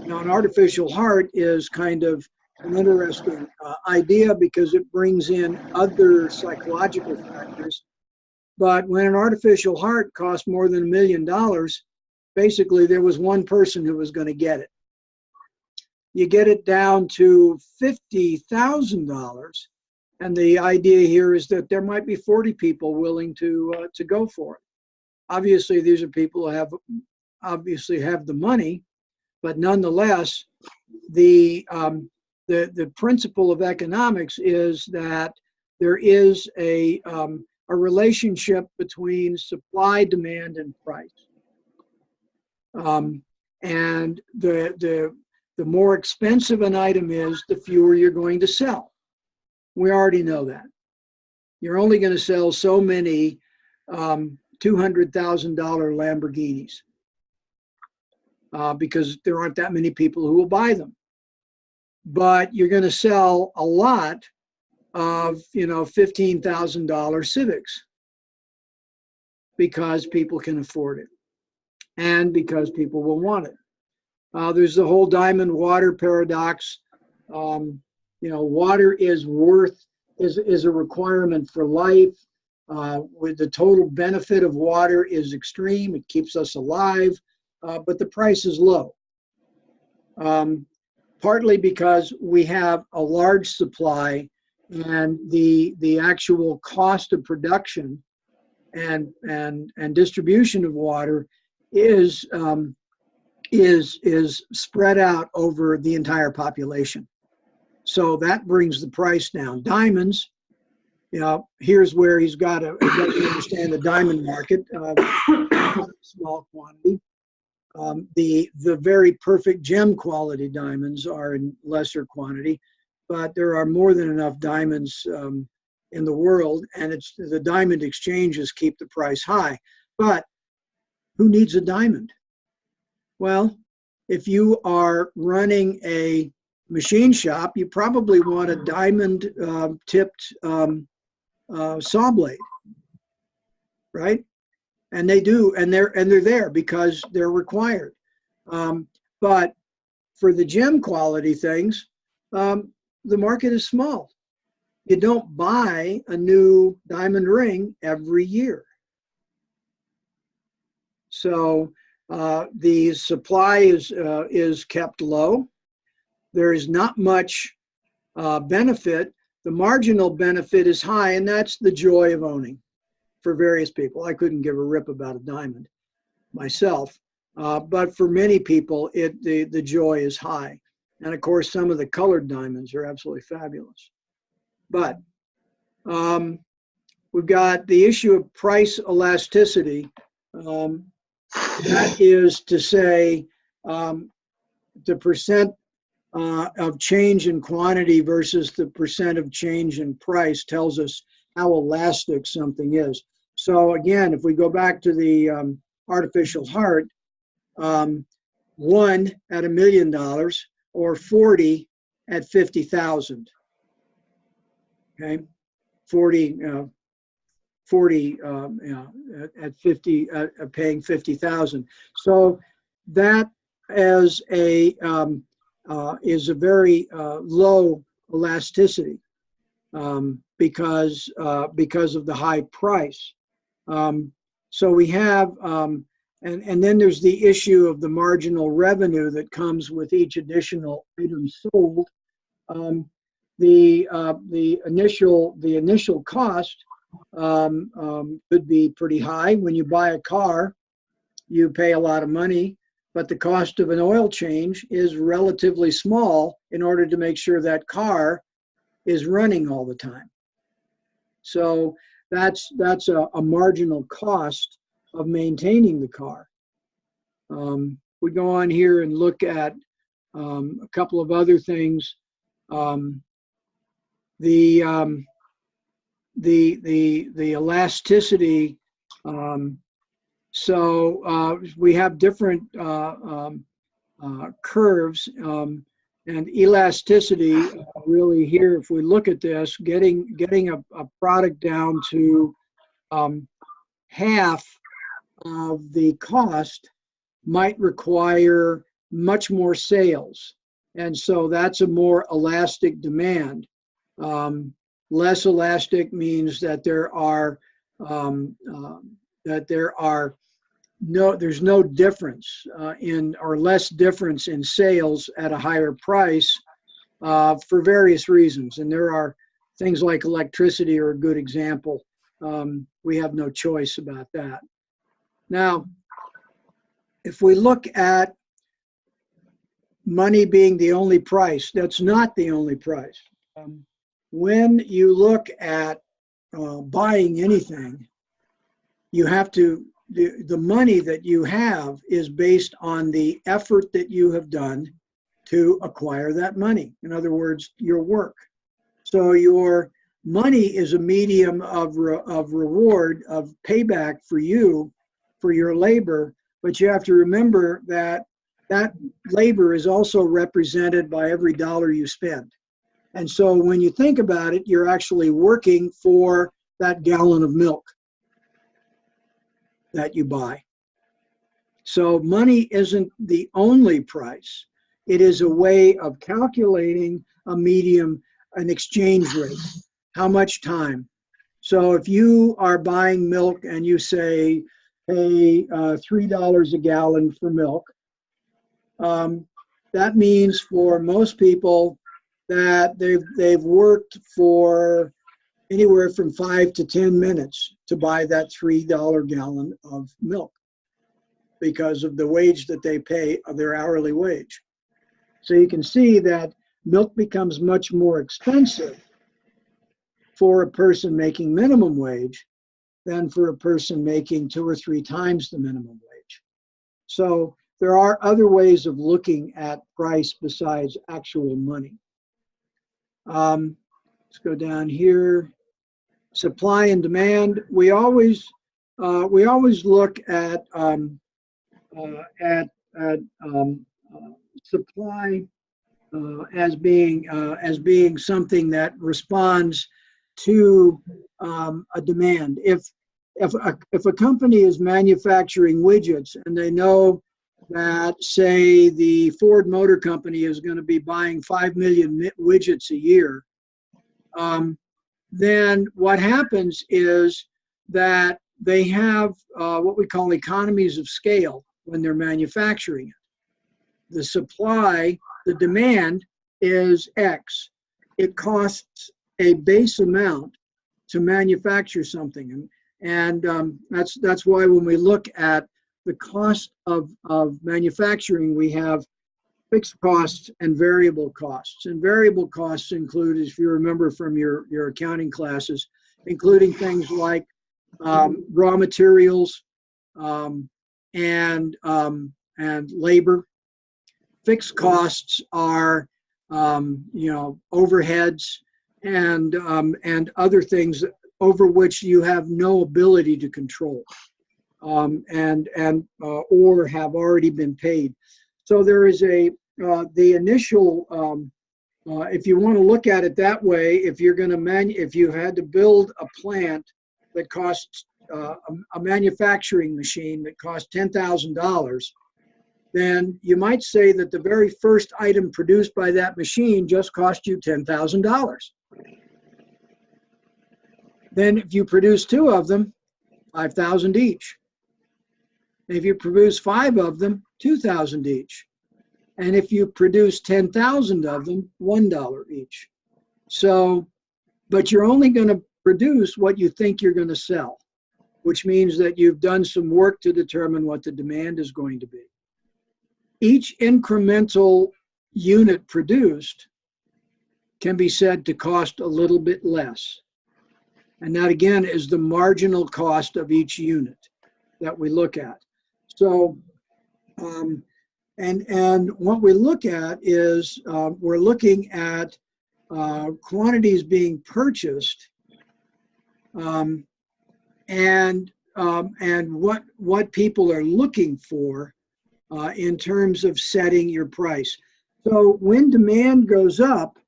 Speaker 1: Now, an artificial heart is kind of an interesting idea because it brings in other psychological factors. But when an artificial heart costs more than $1 million, basically there was one person who was going to get it. You get it down to $50,000, and the idea here is that there might be 40 people willing to go for it. Obviously, these are people who obviously have the money, but nonetheless, the principle of economics is that there is a relationship between supply, demand, and price. And the more expensive an item is, the fewer you're going to sell. We already know that. You're only going to sell so many $200,000 Lamborghinis because there aren't that many people who will buy them. But you're going to sell a lot of, $15,000 Civics because people can afford it and because people will want it. There's the whole diamond water paradox. Water is a requirement for life. with the total benefit of water is extreme. It keeps us alive, but the price is low. Partly because we have a large supply, and the actual cost of production and distribution of water is spread out over the entire population. So that brings the price down. Diamonds, here's where he's got to understand the diamond market. Small quantity. The very perfect gem quality diamonds are in lesser quantity, but there are more than enough diamonds in the world, and it's the diamond exchanges keep the price high. But who needs a diamond? Well, if you are running a machine shop, you probably want a diamond tipped saw blade, right? And they do, and they're there because they're required. But for the gem quality things, the market is small. You don't buy a new diamond ring every year. So the supply is kept low. There is not much benefit. The marginal benefit is high, and that's the joy of owning for various people. I couldn't give a rip about a diamond myself, but for many people, the joy is high. And of course, some of the colored diamonds are absolutely fabulous. But we've got the issue of price elasticity. That is to say, the percent of change in quantity versus the percent of change in price tells us how elastic something is. So again, if we go back to the artificial heart, 1 at $1 million or 40 at 50,000. Okay, 40 at 50 paying 50,000. So that is a very low elasticity because of the high price. So we have, and then there's the issue of the marginal revenue that comes with each additional item sold. The initial cost could be pretty high. When you buy a car, you pay a lot of money, but the cost of an oil change is relatively small in order to make sure that car is running all the time. So that's a marginal cost of maintaining the car. We go on here and look at a couple of other things. The elasticity. So we have different curves, and elasticity really here, if we look at this, getting a product down to half of the cost might require much more sales. And so that's a more elastic demand. Less elastic means that there's no difference or less difference in sales at a higher price for various reasons. And there are things like electricity are a good example. We have no choice about that. Now, if we look at money being the only price, that's not the only price. When you look at buying anything, you have to, the money that you have is based on the effort that you have done to acquire that money. In other words, your work. So your money is a medium of reward, of payback for you, for your labor, but you have to remember that that labor is also represented by every dollar you spend. And so when you think about it, you're actually working for that gallon of milk that you buy. So money isn't the only price. It is a way of calculating a medium, an exchange rate. How much time? So if you are buying milk and you say, pay $3 a gallon for milk, that means for most people that they've worked for anywhere from 5 to 10 minutes to buy that $3 gallon of milk because of the wage that they pay, their hourly wage. So you can see that milk becomes much more expensive for a person making minimum wage than for a person making 2 or 3 times the minimum wage. So there are other ways of looking at price besides actual money. Let's go down here. Supply and demand. We always look at supply as being something that responds to a demand. If a company is manufacturing widgets and they know that, say, the Ford Motor Company is going to be buying 5 million widgets a year, then what happens is that they have what we call economies of scale when they're manufacturing it. The supply, the demand is X. It costs a base amount to manufacture something. And that's why when we look at the cost of manufacturing, we have fixed costs and variable costs. And variable costs include, if you remember from your accounting classes, including things like raw materials and labor. Fixed costs are overheads and other things over which you have no ability to control or have already been paid. So there is the initial, if you want to look at it that way, if you had to build a plant that costs a manufacturing machine that costs $10,000, then you might say that the very first item produced by that machine just cost you $10,000. Then if you produce 2 of them, $5,000 each. And if you produce 5 of them, $2,000 each. And if you produce 10,000 of them, $1 each. So, but you're only going to produce what you think you're going to sell, which means that you've done some work to determine what the demand is going to be. Each incremental unit produced can be said to cost a little bit less. And that, again, is the marginal cost of each unit that we look at. So, and what we look at is we're looking at quantities being purchased and what people are looking for in terms of setting your price. So when demand goes up,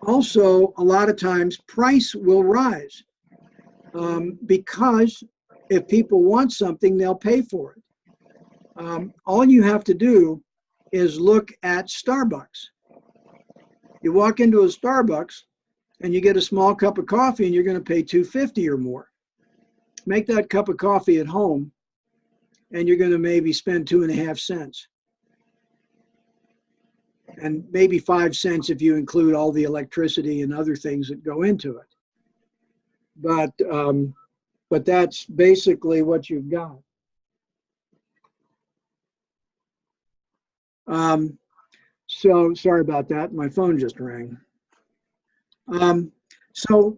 Speaker 1: also a lot of times price will rise because if people want something, they'll pay for it. All you have to do is look at Starbucks. You walk into a Starbucks and you get a small cup of coffee and you're going to pay $2.50 or more. Make that cup of coffee at home and you're going to maybe spend 2.5 cents. And maybe 5 cents if you include all the electricity and other things that go into it. But that's basically what you've got. So sorry about that. My phone just rang. So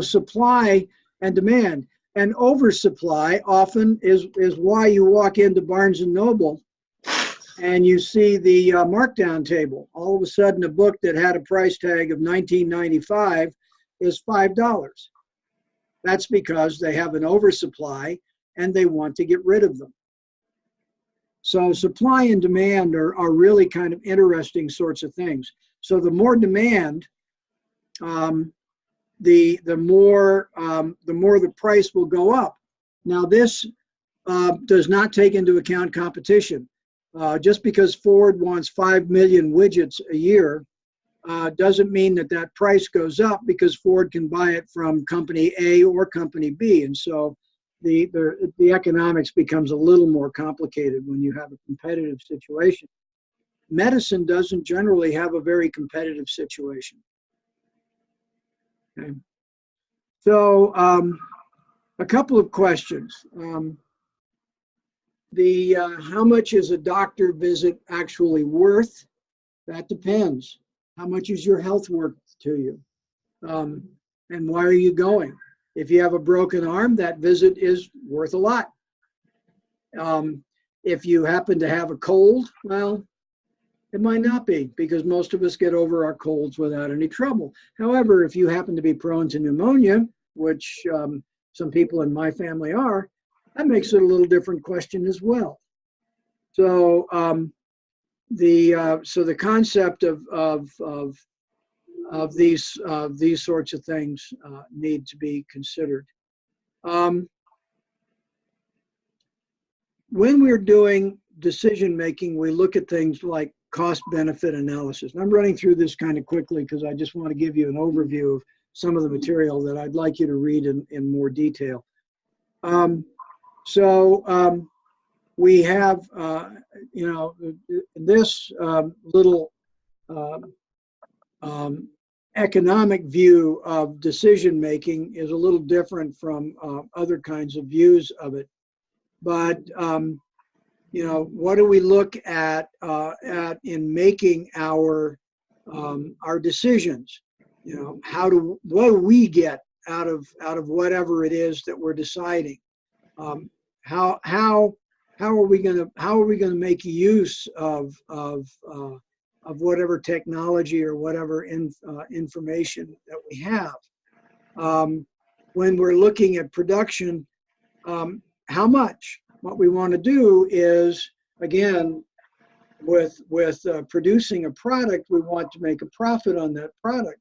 Speaker 1: supply and demand. And oversupply often is why you walk into Barnes and Noble and you see the markdown table. All of a sudden, a book that had a price tag of $19.95 is $5. That's because they have an oversupply and they want to get rid of them. So supply and demand are really kind of interesting sorts of things. So the more demand, the more the price will go up. Now this does not take into account competition. Just because Ford wants 5 million widgets a year doesn't mean that that price goes up, because Ford can buy it from company A or company B. And so the economics becomes a little more complicated when you have a competitive situation. Medicine doesn't generally have a very competitive situation. Okay. So a couple of questions. How much is a doctor visit actually worth? That depends. How much is your health worth to you? And why are you going? If you have a broken arm, that visit is worth a lot. If you happen to have a cold, well, it might not be, because most of us get over our colds without any trouble. However, if you happen to be prone to pneumonia, which some people in my family are, that makes it a little different question as well. So the concept of these sorts of things need to be considered. When we're doing decision making, we look at things like cost-benefit analysis. And I'm running through this kind of quickly because I just want to give you an overview of some of the material that I'd like you to read in more detail. We have, this little economic view of decision making is a little different from other kinds of views of it. But what do we look at in making our decisions? What do we get out of whatever it is that we're deciding? How are we going to make use of whatever technology or whatever information that we have? When we're looking at production, how much? What we want to do is, again, with producing a product, we want to make a profit on that product.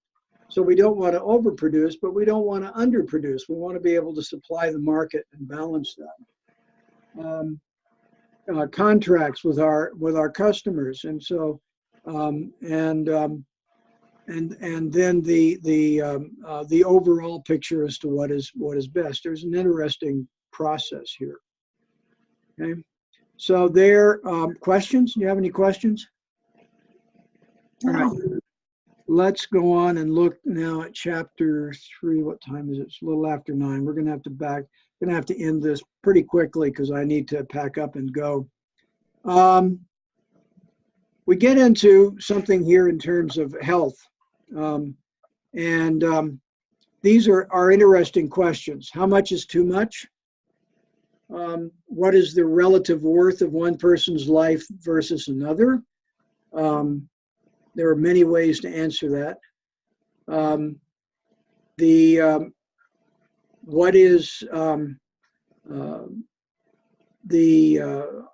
Speaker 1: So we don't want to overproduce, but we don't want to underproduce. We want to be able to supply the market and balance that. Contracts with our customers, and so and then the overall picture as to what is best. There's an interesting process here. Okay, so questions? Do you have any questions? All right. Let's go on and look now at chapter 3. What time is it? It's a little after 9. We're going to have to end this pretty quickly because I need to pack up and go. We get into something here in terms of health. These are interesting questions. How much is too much? What is the relative worth of one person's life versus another? There are many ways to answer that. What is the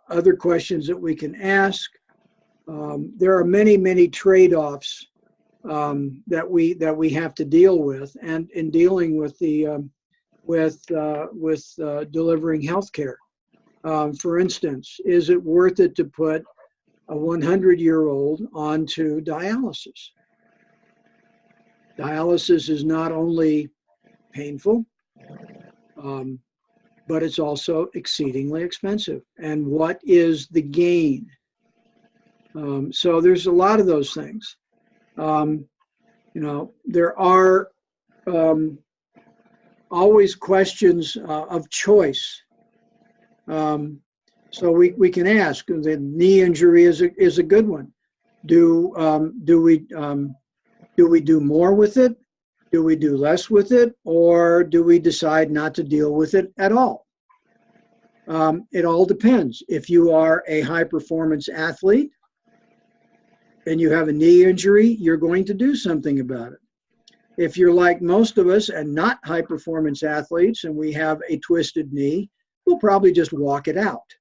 Speaker 1: other questions that we can ask? There are many trade-offs that we have to deal with, and in dealing with delivering healthcare. For instance, is it worth it to put a 100-year-old onto dialysis? Dialysis is not only painful, but it's also exceedingly expensive. And what is the gain? So there's a lot of those things. There are always questions of choice. So we can ask. The knee injury is a good one. Do we do more with it? Do we do less with it? Or do we decide not to deal with it at all? It all depends. If you are a high-performance athlete and you have a knee injury, you're going to do something about it. If you're like most of us and not high-performance athletes and we have a twisted knee, we'll probably just walk it out,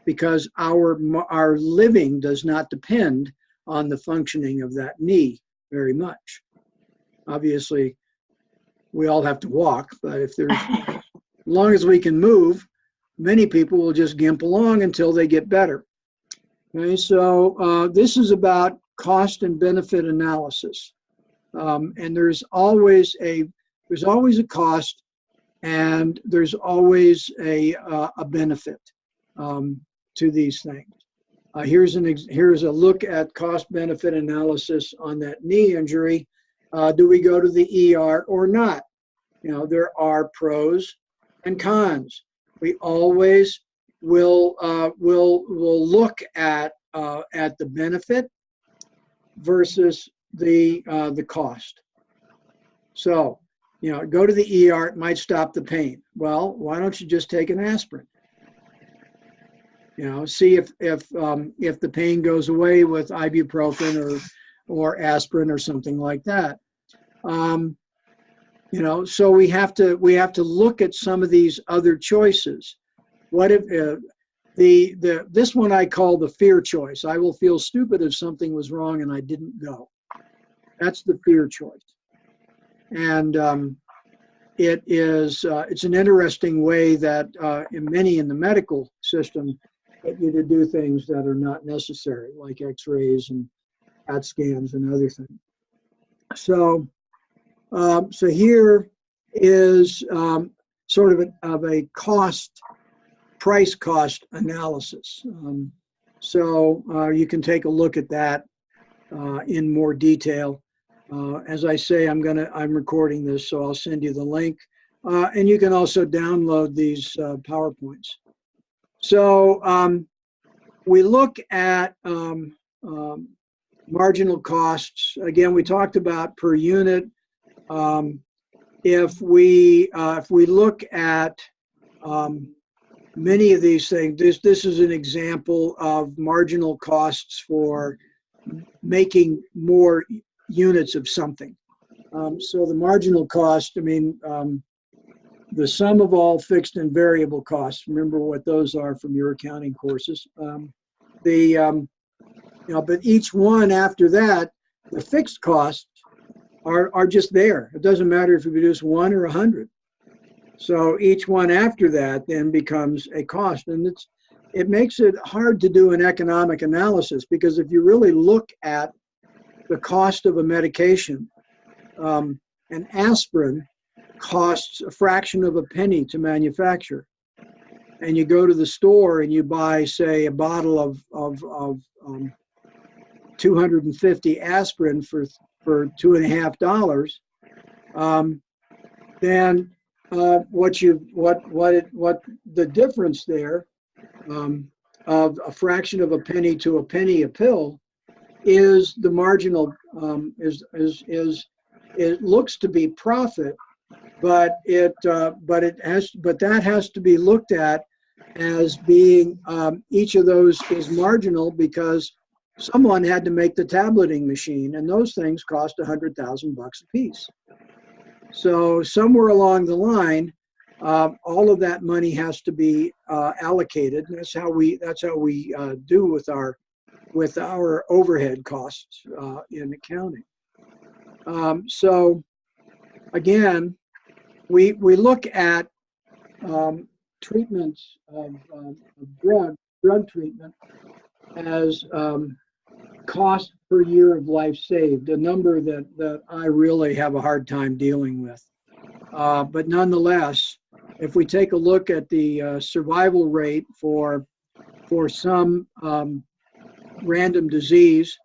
Speaker 1: because our living does not depend on the functioning of that knee very much. Obviously, we all have to walk, but as long as we can move, many people will just gimp along until they get better. Okay, so this is about cost and benefit analysis. And there's always a cost, and there's always a benefit to these things. Here's a look at cost-benefit analysis on that knee injury. Do we go to the ER or not? You know, there are pros and cons. We always will look at the benefit versus the cost. So, you know, go to the ER, it might stop the pain. Well, why don't you just take an aspirin? You know, see if the pain goes away with ibuprofen or aspirin or something like that. You know, so we have to look at some of these other choices. What if this one I call the fear choice? I will feel stupid if something was wrong and I didn't go. That's the fear choice. And it's an interesting way that many in the medical system get you to do things that are not necessary, like X-rays and CAT scans and other things. So, so here is sort of a price cost analysis. So you can take a look at that in more detail. As I say, I'm recording this, so I'll send you the link. And you can also download these PowerPoints. So we look at marginal costs. Again, we talked about per unit. If we look at many of these things, this is an example of marginal costs for making more units of something. So the marginal cost, I mean, the sum of all fixed and variable costs, remember what those are from your accounting courses. You know, but each one after that, the fixed costs are just there. It doesn't matter if you produce 1 or 100. So each one after that then becomes a cost, and it makes it hard to do an economic analysis, because if you really look at the cost of a medication, an aspirin costs a fraction of a penny to manufacture, and you go to the store and you buy, say, a bottle of 250 aspirin for $2.50, then what the difference there of a fraction of a penny to a penny a pill is the marginal it looks to be profit, but that has to be looked at as being each of those is marginal, because someone had to make the tableting machine, and those things cost $100,000 a piece. So somewhere along the line, all of that money has to be allocated. And that's how we do with our overhead costs in accounting. So again, we look at treatments of drug treatment as cost per year of life saved, a number that I really have a hard time dealing with. But nonetheless, if we take a look at the survival rate for some random disease,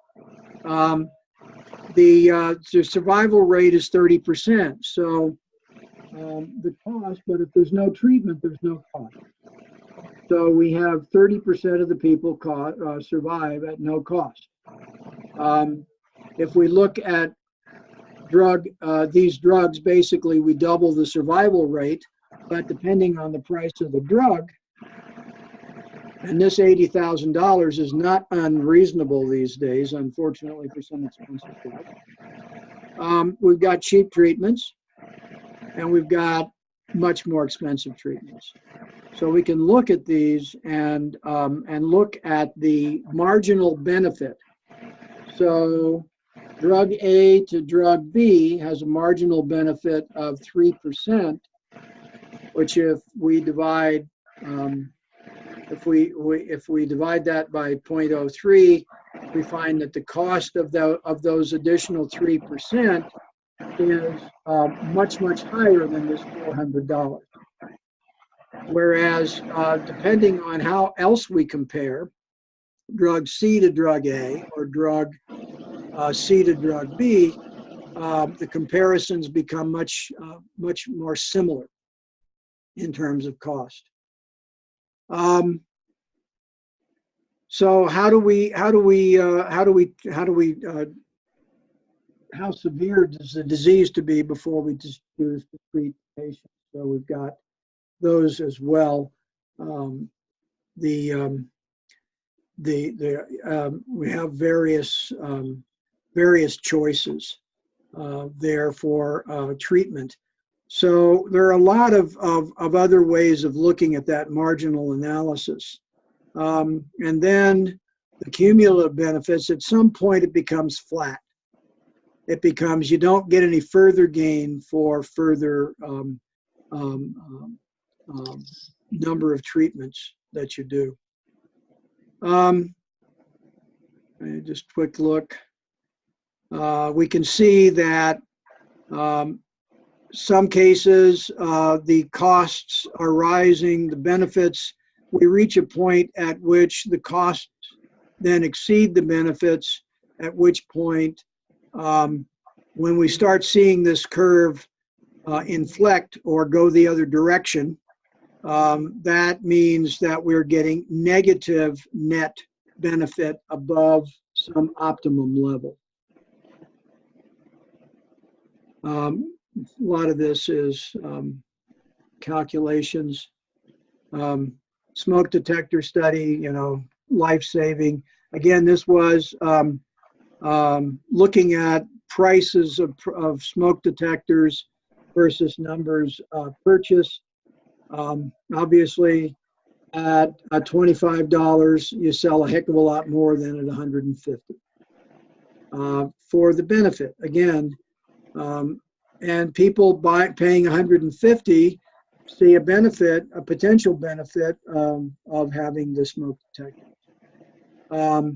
Speaker 1: the survival rate is 30%. So the cost, but if there's no treatment, there's no cost. So we have 30% of the people survive at no cost. If we look at these drugs, basically we double the survival rate, but depending on the price of the drug, and this $80,000 is not unreasonable these days, unfortunately, for some expensive drugs. We've got cheap treatments, and we've got much more expensive treatments. So we can look at these and look at the marginal benefit. So drug A to drug B has a marginal benefit of 3%, which if we divide if we divide that by 0.03, we find that the cost of those additional 3% is much, much higher than this $400. Whereas depending on how else we compare drug C to drug A or drug C to drug B, the comparisons become much more similar in terms of cost. So how severe does the disease to be before we just choose to treat patients? So we've got those as well. We have various choices there for treatment. So there are a lot of other ways of looking at that marginal analysis. And then the cumulative benefits, at some point it becomes flat. It becomes, you don't get any further gain for further number of treatments that you do. Just quick look. We can see that some cases the costs are rising, the benefits, we reach a point at which the costs then exceed the benefits, at which point when we start seeing this curve inflect or go the other direction, that means that we're getting negative net benefit above some optimum level. A lot of this is calculations. Smoke detector study, life-saving. Again, this was looking at prices of smoke detectors versus numbers purchased. Obviously, at $25, you sell a heck of a lot more than at $150 for the benefit. Again, and people paying $150 see a benefit, a potential benefit of having the smoke detector. All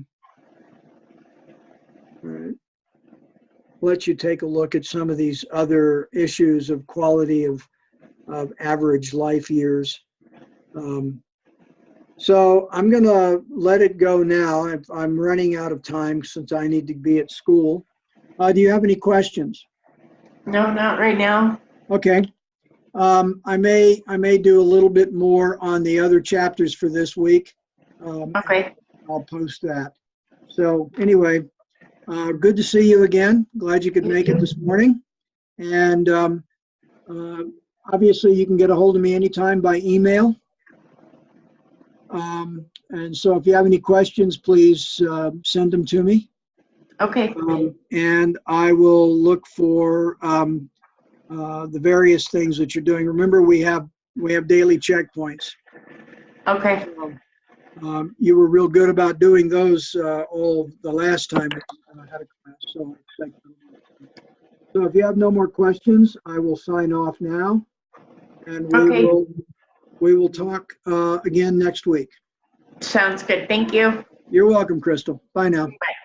Speaker 1: right. Let you take a look at some of these other issues of quality of average life years. So I'm going to let it go now. I'm running out of time since I need to be at school. Do you have any questions?
Speaker 2: No, not right now.
Speaker 1: Okay. I may do a little bit more on the other chapters for this week.
Speaker 2: Okay.
Speaker 1: I'll post that. So anyway, good to see you again. Glad you could make it this morning. And obviously you can get a hold of me anytime by email. And so if you have any questions, please send them to me.
Speaker 2: Okay.
Speaker 1: And I will look for the various things that you're doing. Remember, we have daily checkpoints.
Speaker 2: Okay.
Speaker 1: You were real good about doing those all the last time I had a class. So if you have no more questions, I will sign off now, and we will talk again next week.
Speaker 2: Sounds good. Thank you.
Speaker 1: You're welcome, Crystal. Bye now.
Speaker 2: Bye.